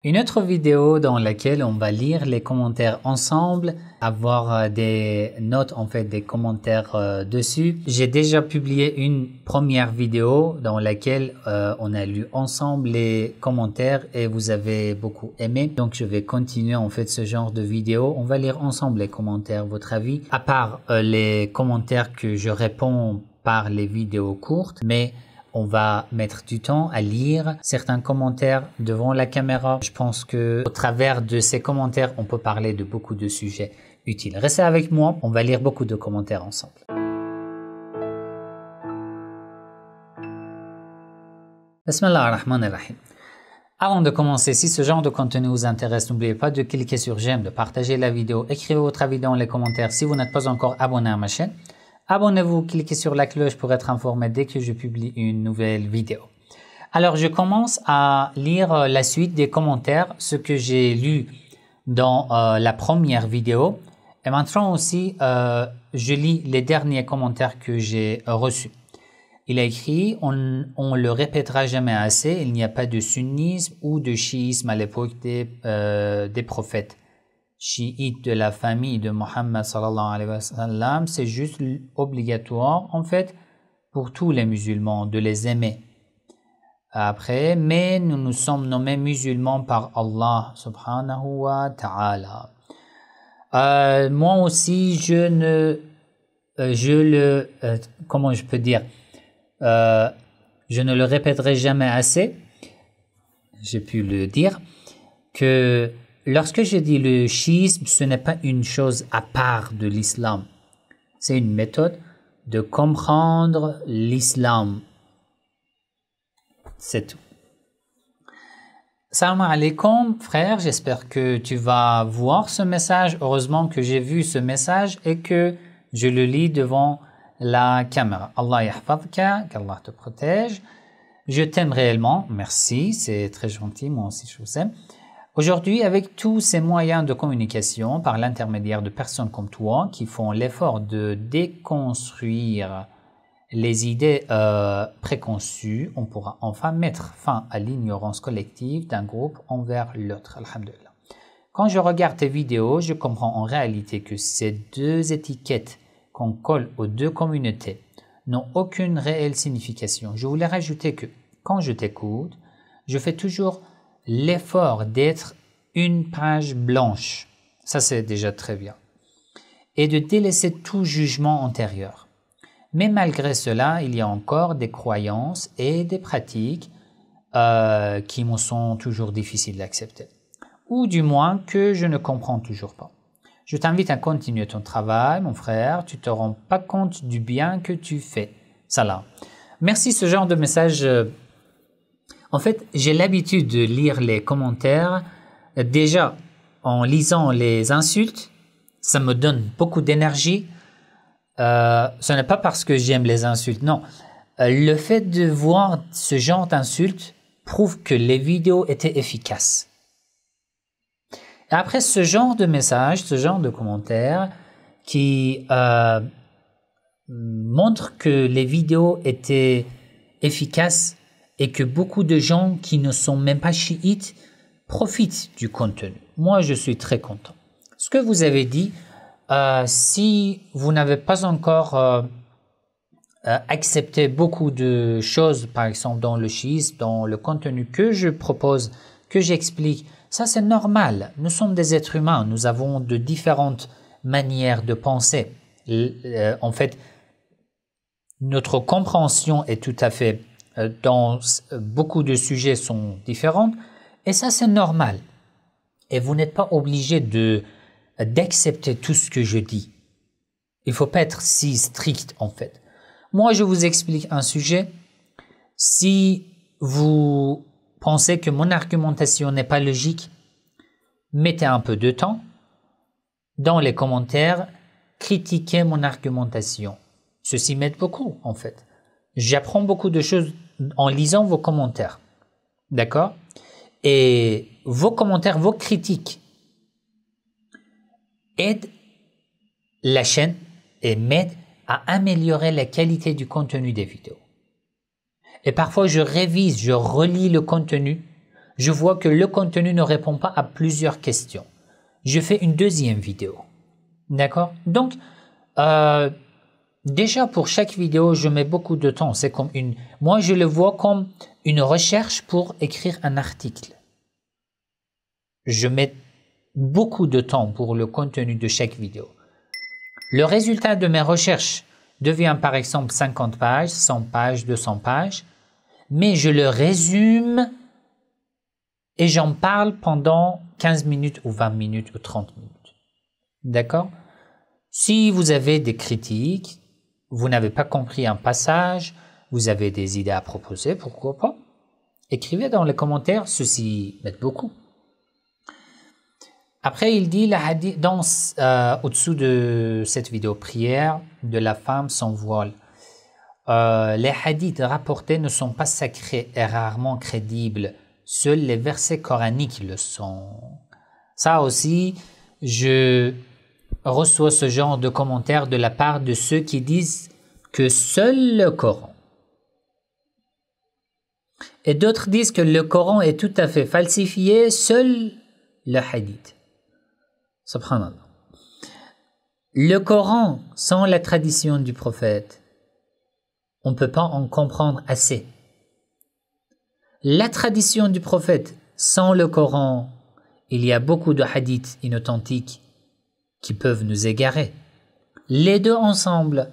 Une autre vidéo dans laquelle on va lire les commentaires ensemble, avoir des notes, en fait, des commentaires dessus. J'ai déjà publié une première vidéo dans laquelle on a lu ensemble les commentaires et vous avez beaucoup aimé. Donc je vais continuer en fait ce genre de vidéo. On va lire ensemble les commentaires, votre avis, à part les commentaires que je réponds par les vidéos courtes, mais on va mettre du temps à lire certains commentaires devant la caméra. Je pense que au travers de ces commentaires, on peut parler de beaucoup de sujets utiles. Restez avec moi, on va lire beaucoup de commentaires ensemble. Bismillah ar-Rahman ar-Rahim. Avant de commencer, si ce genre de contenu vous intéresse, n'oubliez pas de cliquer sur j'aime, de partager la vidéo, écrivez votre avis dans les commentaires si vous n'êtes pas encore abonné à ma chaîne. Abonnez-vous, cliquez sur la cloche pour être informé dès que je publie une nouvelle vidéo. Alors, je commence à lire la suite des commentaires, ce que j'ai lu dans la première vidéo. Et maintenant aussi, je lis les derniers commentaires que j'ai reçus. Il a écrit « On le répétera jamais assez, il n'y a pas de sunnisme ou de chiisme à l'époque des prophètes. Chiite de la famille de Mohammed sallallahu alayhi wa sallam, c'est juste obligatoire en fait pour tous les musulmans de les aimer. Après, mais nous nous sommes nommés musulmans par Allah subhanahu wa ta'ala. Moi aussi, comment je peux dire, je ne le répéterai jamais assez, j'ai pu le dire, que lorsque je dis le chiisme, ce n'est pas une chose à part de l'islam. C'est une méthode de comprendre l'islam. C'est tout. Salam alaikum, frère. J'espère que tu vas voir ce message. Heureusement que j'ai vu ce message et que je le lis devant la caméra. Allah yahfadka, qu'Allah te protège. Je t'aime réellement. Merci, c'est très gentil. Moi aussi, je vous aime. Aujourd'hui, avec tous ces moyens de communication par l'intermédiaire de personnes comme toi qui font l'effort de déconstruire les idées préconçues, on pourra enfin mettre fin à l'ignorance collective d'un groupe envers l'autre. Alhamdulillah. Quand je regarde tes vidéos, je comprends en réalité que ces deux étiquettes qu'on colle aux deux communautés n'ont aucune réelle signification. Je voulais rajouter que quand je t'écoute, je fais toujours l'effort d'être une page blanche, ça c'est déjà très bien, et de délaisser tout jugement antérieur. Mais malgré cela, il y a encore des croyances et des pratiques qui me sont toujours difficiles d'accepter, ou du moins que je ne comprends toujours pas. Je t'invite à continuer ton travail, mon frère, tu ne te rends pas compte du bien que tu fais. Salam. Merci, ce genre de message. En fait, j'ai l'habitude de lire les commentaires. Déjà, en lisant les insultes, ça me donne beaucoup d'énergie. Ce n'est pas parce que j'aime les insultes, non. Le fait de voir ce genre d'insultes prouve que les vidéos étaient efficaces. Et après, ce genre de messages, ce genre de commentaires qui montrent que les vidéos étaient efficaces et que beaucoup de gens qui ne sont même pas chiites profitent du contenu. Moi, je suis très content. Ce que vous avez dit, si vous n'avez pas encore accepté beaucoup de choses, par exemple dans le chiisme, dans le contenu que je propose, que j'explique, ça c'est normal. Nous sommes des êtres humains, nous avons de différentes manières de penser. En fait, notre compréhension est tout à fait dans beaucoup de sujets sont différentes et ça c'est normal. Et vous n'êtes pas obligé d'accepter tout ce que je dis. Il ne faut pas être si strict en fait. Moi je vous explique un sujet. Si vous pensez que mon argumentation n'est pas logique, mettez un peu de temps. Dans les commentaires, critiquez mon argumentation. Ceci m'aide beaucoup en fait. J'apprends beaucoup de choses en lisant vos commentaires. D'accord? Et vos commentaires, vos critiques aident la chaîne et m'aident à améliorer la qualité du contenu des vidéos. Et parfois, je révise, je relis le contenu, Je vois que le contenu ne répond pas à plusieurs questions. Je fais une deuxième vidéo. D'accord? Donc, déjà pour chaque vidéo, je mets beaucoup de temps. C'est comme moi, je le vois comme une recherche pour écrire un article. Je mets beaucoup de temps pour le contenu de chaque vidéo. Le résultat de mes recherches devient par exemple 50 pages, 100 pages, 200 pages, mais je le résume et j'en parle pendant 15 minutes ou 20 minutes ou 30 minutes. D'accord? Si vous avez des critiques, vous n'avez pas compris un passage, vous avez des idées à proposer, pourquoi pas? Écrivez dans les commentaires, ceci m'aide beaucoup. Après, il dit au-dessous de cette vidéo prière de la femme sans voile. Les hadiths rapportés ne sont pas sacrés et rarement crédibles. Seuls les versets coraniques le sont. Ça aussi, je reçois ce genre de commentaires de la part de ceux qui disent que seul le Coran. Et d'autres disent que le Coran est tout à fait falsifié, seul le hadith. Subhanallah. Le Coran, sans la tradition du prophète, on ne peut pas en comprendre assez. La tradition du prophète, sans le Coran, il y a beaucoup de hadiths inauthentiques qui peuvent nous égarer. Les deux ensemble,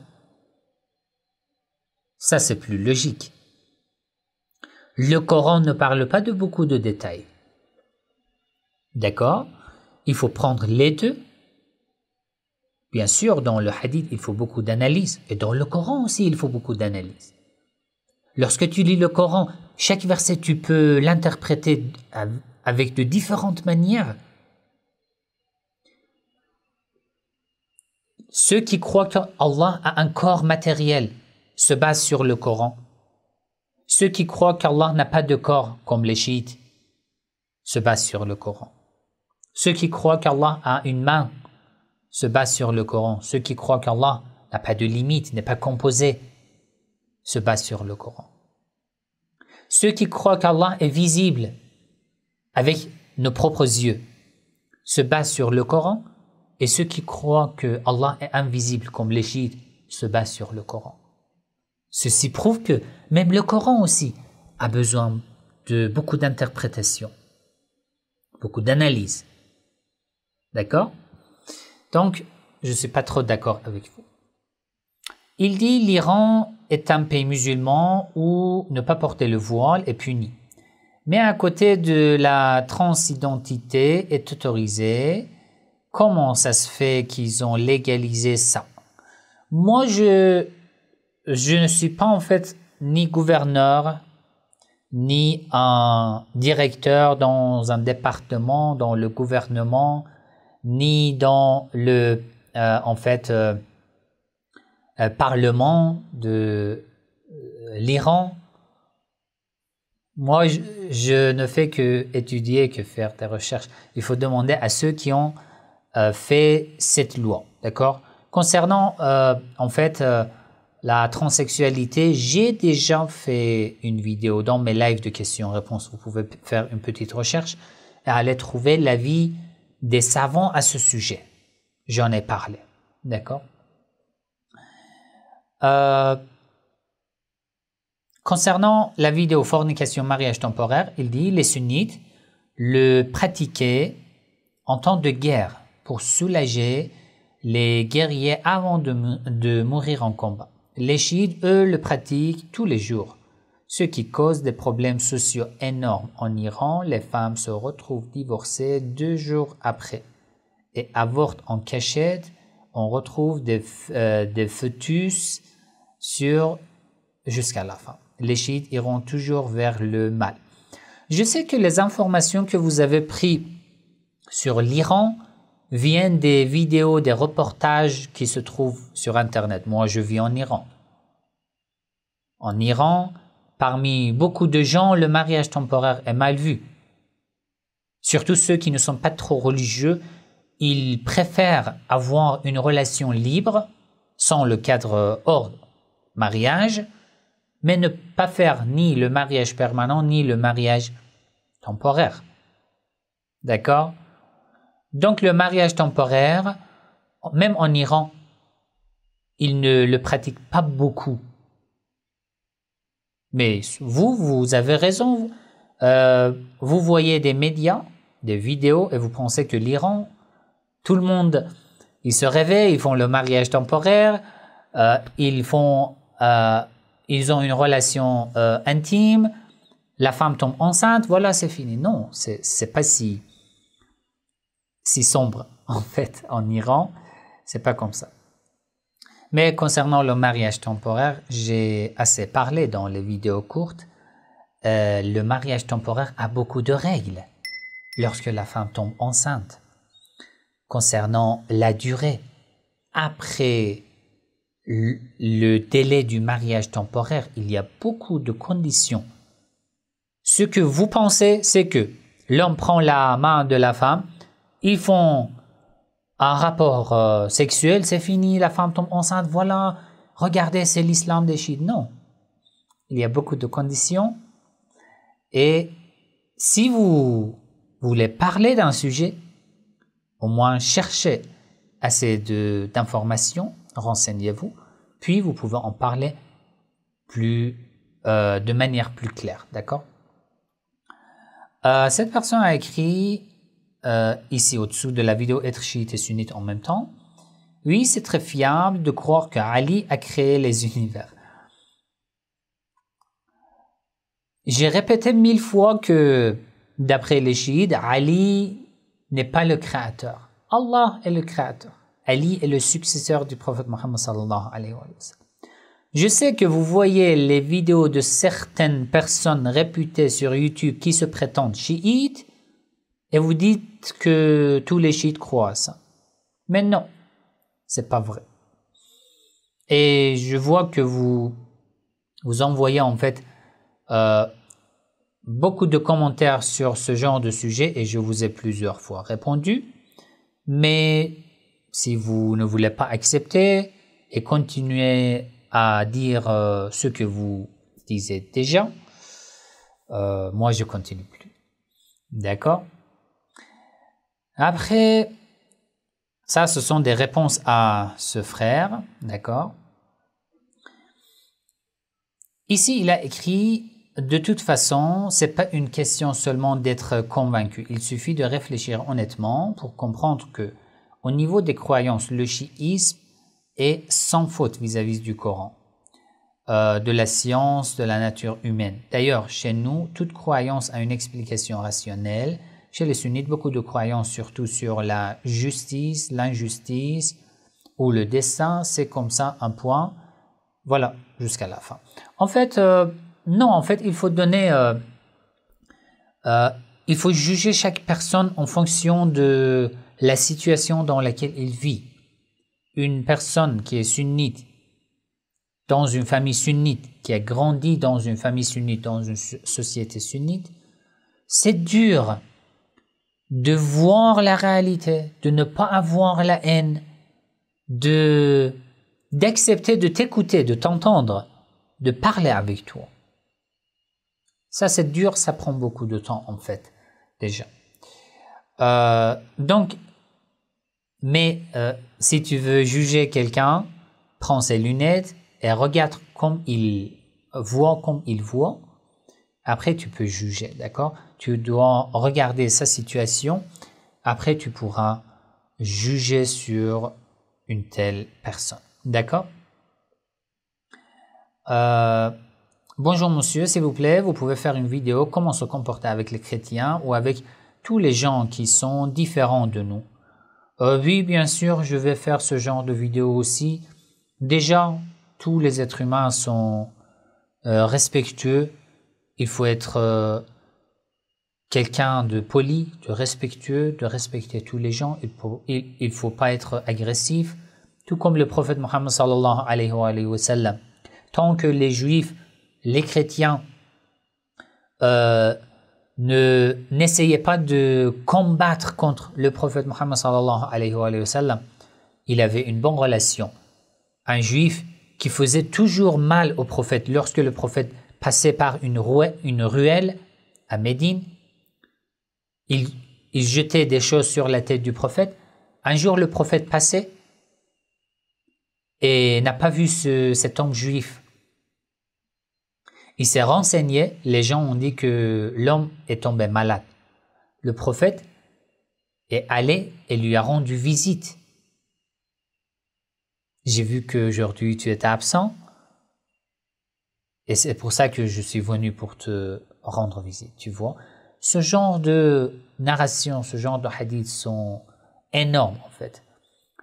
ça c'est plus logique. Le Coran ne parle pas de beaucoup de détails. D'accord? Il faut prendre les deux. Bien sûr, dans le hadith, il faut beaucoup d'analyse. Et dans le Coran aussi, il faut beaucoup d'analyse. Lorsque tu lis le Coran, chaque verset, tu peux l'interpréter avec de différentes manières. Ceux qui croient qu'Allah a un corps matériel se basent sur le Coran. Ceux qui croient qu'Allah n'a pas de corps, comme les chiites, se basent sur le Coran. Ceux qui croient qu'Allah a une main se basent sur le Coran. Ceux qui croient qu'Allah n'a pas de limite, n'est pas composé, se basent sur le Coran. Ceux qui croient qu'Allah est visible avec nos propres yeux se basent sur le Coran. Et ceux qui croient que Allah est invisible, comme les chiites, se basent sur le Coran. Ceci prouve que même le Coran aussi a besoin de beaucoup d'interprétation, beaucoup d'analyse. D'accord? Donc, je ne suis pas trop d'accord avec vous. Il dit l'Iran est un pays musulman où ne pas porter le voile est puni. Mais à côté de la transidentité est autorisée. Comment ça se fait qu'ils ont légalisé ça? Moi, je ne suis pas en fait ni gouverneur, ni un directeur dans un département, dans le gouvernement, ni dans le parlement de l'Iran. Moi, je ne fais que étudier, que faire des recherches. Il faut demander à ceux qui ont fait cette loi, d'accord? Concernant la transsexualité, j'ai déjà fait une vidéo dans mes lives de questions-réponses. Vous pouvez faire une petite recherche et aller trouver l'avis des savants à ce sujet. J'en ai parlé, d'accord? Concernant la vidéo fornication, mariage temporaire, il dit les sunnites le pratiquaient en temps de guerre pour soulager les guerriers avant de mourir en combat. Les chiites, eux, le pratiquent tous les jours, ce qui cause des problèmes sociaux énormes. En Iran, les femmes se retrouvent divorcées 2 jours après et avortent en cachette. On retrouve des fœtus jusqu'à la fin. Les chiites iront toujours vers le mal. Je sais que les informations que vous avez prises sur l'Iran viennent des vidéos, des reportages qui se trouvent sur Internet. Moi, je vis en Iran. En Iran, parmi beaucoup de gens, le mariage temporaire est mal vu. Surtout ceux qui ne sont pas trop religieux, ils préfèrent avoir une relation libre, sans le cadre hors mariage, mais ne pas faire ni le mariage permanent, ni le mariage temporaire. D'accord? Donc le mariage temporaire, même en Iran, ils ne le pratiquent pas beaucoup. Mais vous avez raison. Vous voyez des médias, des vidéos, et vous pensez que l'Iran, tout le monde, ils se réveillent, ils font le mariage temporaire, ils ont une relation intime, la femme tombe enceinte, voilà, c'est fini. Non, c'est pas si sombre en fait en Iran, c'est pas comme ça. Mais concernant le mariage temporaire, j'ai assez parlé dans les vidéos courtes. Le mariage temporaire a beaucoup de règles lorsque la femme tombe enceinte. Concernant la durée, après le délai du mariage temporaire, il y a beaucoup de conditions. Ce que vous pensez, c'est que l'homme prend la main de la femme, ils font un rapport sexuel, c'est fini, la femme tombe enceinte, voilà, regardez, c'est l'islam des chiites. Non, il y a beaucoup de conditions. Et si vous voulez parler d'un sujet, au moins cherchez assez d'informations, renseignez-vous, puis vous pouvez en parler de manière plus claire, d'accord? Cette personne a écrit ici au-dessous de la vidéo être chiite et sunnite en même temps. Oui, c'est très fiable de croire qu'Ali a créé les univers. J'ai répété 1000 fois que d'après les chiites, Ali n'est pas le créateur. Allah est le créateur. Ali est le successeur du prophète Mohammed sallallahu alayhi wa sallam. Je sais que vous voyez les vidéos de certaines personnes réputées sur YouTube qui se prétendent chiites et vous dites que tous les chiites croient à ça. Mais non, c'est pas vrai. Et je vois que vous envoyez en fait beaucoup de commentaires sur ce genre de sujet et je vous ai plusieurs fois répondu. Mais si vous ne voulez pas accepter et continuer à dire ce que vous disiez déjà, moi je continue plus. D'accord? Après, ça ce sont des réponses à ce frère, d'accord? Ici il a écrit: de toute façon, c'est pas une question seulement d'être convaincu. Il suffit de réfléchir honnêtement pour comprendre que, au niveau des croyances, le chiisme est sans faute vis-à-vis du Coran, de la science, de la nature humaine. D'ailleurs, chez nous, toute croyance a une explication rationnelle. Chez les sunnites, beaucoup de croyances, surtout sur la justice, l'injustice ou le destin, c'est comme ça, un point. Voilà, jusqu'à la fin. En fait, non, en fait, il faut donner, il faut juger chaque personne en fonction de la situation dans laquelle il vit. Une personne qui est sunnite, dans une famille sunnite, qui a grandi dans une famille sunnite, dans une société sunnite, c'est dur de voir la réalité, de ne pas avoir la haine, d'accepter de t'écouter, de t'entendre, de parler avec toi. Ça, c'est dur, ça prend beaucoup de temps, en fait, déjà. Mais si tu veux juger quelqu'un, prends ses lunettes et regarde comme il voit. Après, tu peux juger, d'accord? Tu dois regarder sa situation. Après, tu pourras juger sur une telle personne, d'accord? Bonjour monsieur, s'il vous plaît, vous pouvez faire une vidéo comment se comporter avec les chrétiens ou avec tous les gens qui sont différents de nous. Oui, bien sûr, je vais faire ce genre de vidéo aussi. Déjà, tous les êtres humains sont respectueux. Il faut être quelqu'un de poli, de respectueux, de respecter tous les gens. Il faut pas être agressif. Tout comme le prophète Mohammed sallallahu alayhi wa sallam. Tant que les juifs, les chrétiens n'essayaient pas de combattre contre le prophète Mohammed sallallahu alayhi wa sallam, il avait une bonne relation. Un juif qui faisait toujours mal au prophète lorsque le prophète passait par une ruelle à Médine, il, il jetait des choses sur la tête du prophète. Un jour, le prophète passait et n'a pas vu cet homme juif. Il s'est renseigné, les gens ont dit que l'homme est tombé malade. Le prophète est allé et lui a rendu visite. J'ai vu qu'aujourd'hui tu étais absent et c'est pour ça que je suis venu pour te rendre visite, tu vois. Ce genre de narration, ce genre de hadiths sont énormes en fait,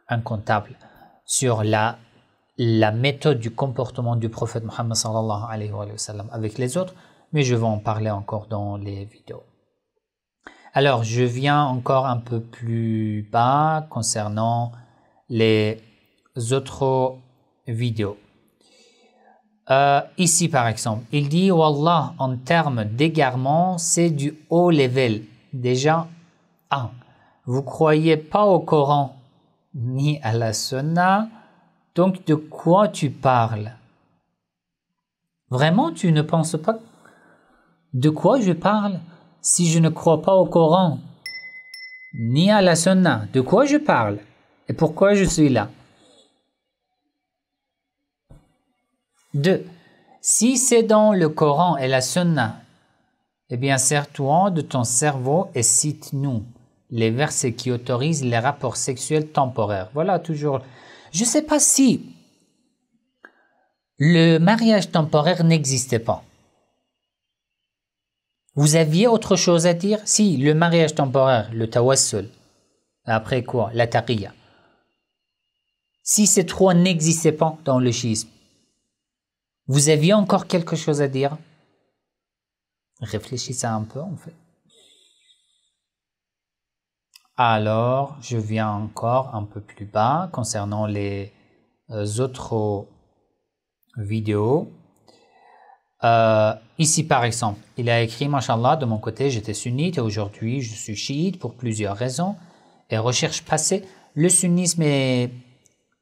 incomptables, sur la méthode du comportement du prophète Mohammed sallallahu alayhi wa sallam avec les autres, mais je vais en parler encore dans les vidéos. Alors, je viens encore un peu plus bas concernant les autres vidéos. Ici, par exemple, il dit « Wallah, en termes d'égarement, c'est du haut level. » Déjà, 1. Vous croyez pas au Coran ni à la Sunna, donc de quoi tu parles? Vraiment, tu ne penses pas de quoi je parle? Si je ne crois pas au Coran ni à la Sunna, de quoi je parle? Et pourquoi je suis là? 2. Si c'est dans le Coran et la Sunna, eh bien sers-toi de ton cerveau et cite-nous les versets qui autorisent les rapports sexuels temporaires. Voilà, toujours. Je ne sais pas si le mariage temporaire n'existait pas. Vous aviez autre chose à dire? Si, le mariage temporaire, le tawassul. Après quoi? La taqiyya. Si ces trois n'existaient pas dans le chiisme, vous aviez encore quelque chose à dire? Réfléchissez un peu en fait. Alors, je viens encore un peu plus bas concernant les autres vidéos. Ici par exemple, il a écrit « Mashallah, de mon côté j'étais sunnite et aujourd'hui je suis chiite pour plusieurs raisons et recherche passée. Le sunnisme est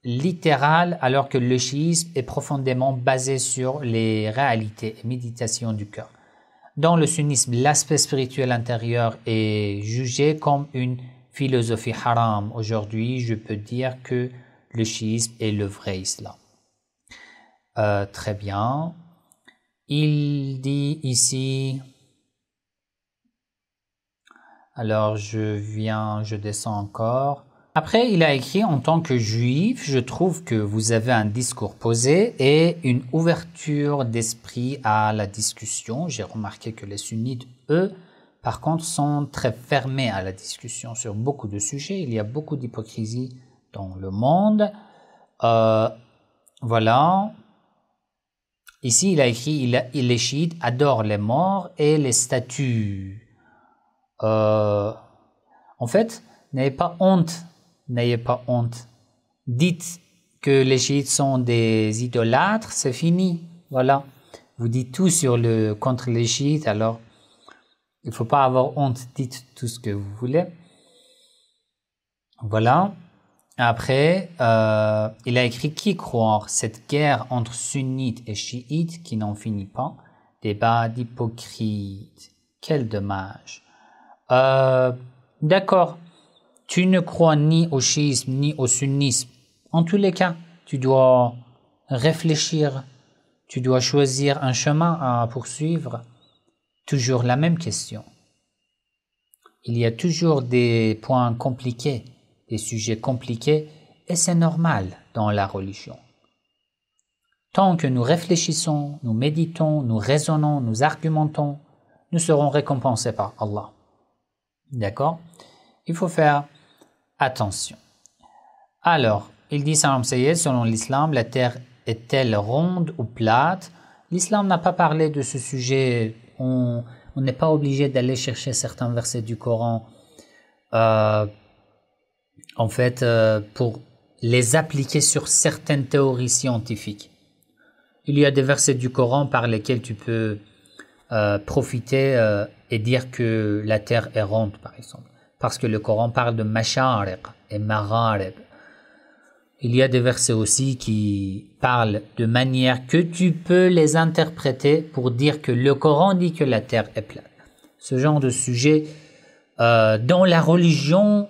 littéral alors que le chiisme est profondément basé sur les réalités et méditations du cœur. Dans le sunnisme, l'aspect spirituel intérieur est jugé comme une philosophie haram. Aujourd'hui, je peux dire que le chiisme est le vrai islam. » Très bien. Il dit ici, alors je descends encore. Après, il a écrit « En tant que juif, je trouve que vous avez un discours posé et une ouverture d'esprit à la discussion. J'ai remarqué que les sunnites, eux, par contre, sont très fermés à la discussion sur beaucoup de sujets. Il y a beaucoup d'hypocrisie dans le monde. Voilà. Ici, il a écrit « Les chiites adorent les morts et les statues. » En fait, n'ayez pas honte. N'ayez pas honte. Dites que les chiites sont des idolâtres, c'est fini. Voilà. Vous dites tout contre les chiites, alors il ne faut pas avoir honte. Dites tout ce que vous voulez. Voilà. Après, il a écrit « Qui croire cette guerre entre sunnites et chiites qui n'en finit pas? Débat d'hypocrite. Quel dommage. » D'accord. Tu ne crois ni au chiisme ni au sunnisme. En tous les cas, tu dois réfléchir. Tu dois choisir un chemin à poursuivre. Toujours la même question. Il y a toujours des points compliqués, des sujets compliqués, et c'est normal dans la religion. Tant que nous réfléchissons, nous méditons, nous raisonnons, nous argumentons, nous serons récompensés par Allah. D'accord? Il faut faire attention. Alors, il dit Salam Sayyid, selon l'islam, la terre est-elle ronde ou plate? L'islam n'a pas parlé de ce sujet. On n'est pas obligé d'aller chercher certains versets du Coran pour les appliquer sur certaines théories scientifiques. Il y a des versets du Coran par lesquels tu peux profiter et dire que la terre est ronde, par exemple. Parce que le Coran parle de mashariq et magharib. Il y a des versets aussi qui parlent de manière que tu peux les interpréter pour dire que le Coran dit que la terre est plate. Ce genre de sujet, Dans la religion,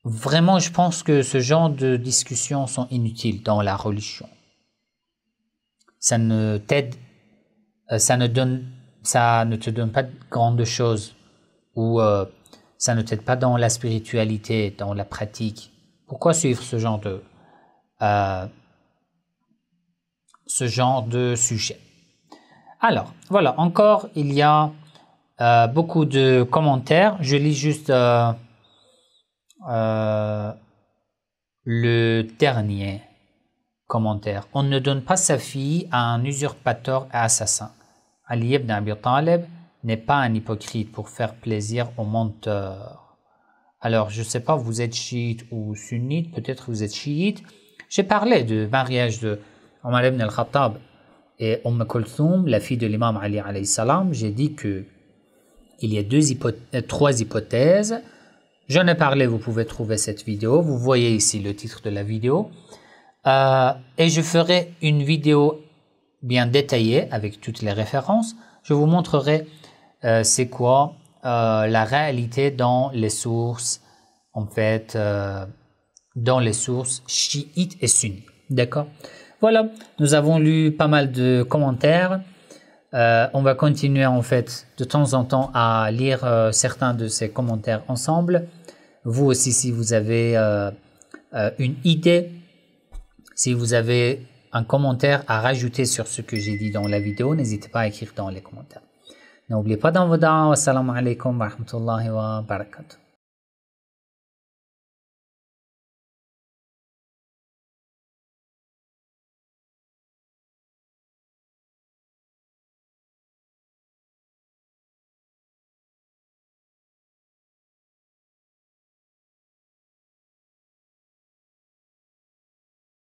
vraiment, je pense que ce genre de discussions sont inutiles dans la religion. Ça ne t'aide, ça ne te donne pas de grandes choses, ou ça ne t'aide pas dans la spiritualité, dans la pratique. Pourquoi suivre ce genre de sujet? Alors, voilà, encore, il y a beaucoup de commentaires. Je lis juste le dernier commentaire. On ne donne pas sa fille à un usurpateur et assassin. Ali ibn Abi Talib n'est pas un hypocrite pour faire plaisir aux menteurs. Alors, je ne sais pas, vous êtes chiite ou sunnite, peut-être vous êtes chiite. J'ai parlé du mariage de Omar ibn al-Khattab et Kulthum, la fille de l'imam Ali alayhi salam. J'ai dit que il y a trois hypothèses. J'en ai parlé, vous pouvez trouver cette vidéo. Vous voyez ici le titre de la vidéo. Et je ferai une vidéo bien détaillée avec toutes les références. Je vous montrerai c'est quoi la réalité dans les sources, en fait, dans les sources chiites et sunnites. D'accord? Voilà, nous avons lu pas mal de commentaires. On va continuer en fait de temps en temps à lire certains de ces commentaires ensemble. Vous aussi, si vous avez une idée, si vous avez un commentaire à rajouter sur ce que j'ai dit dans la vidéo, n'hésitez pas à écrire dans les commentaires. N'oubliez pas dans vos dua. Wassalamu alaikum wa rahmatullahi wa barakatuh.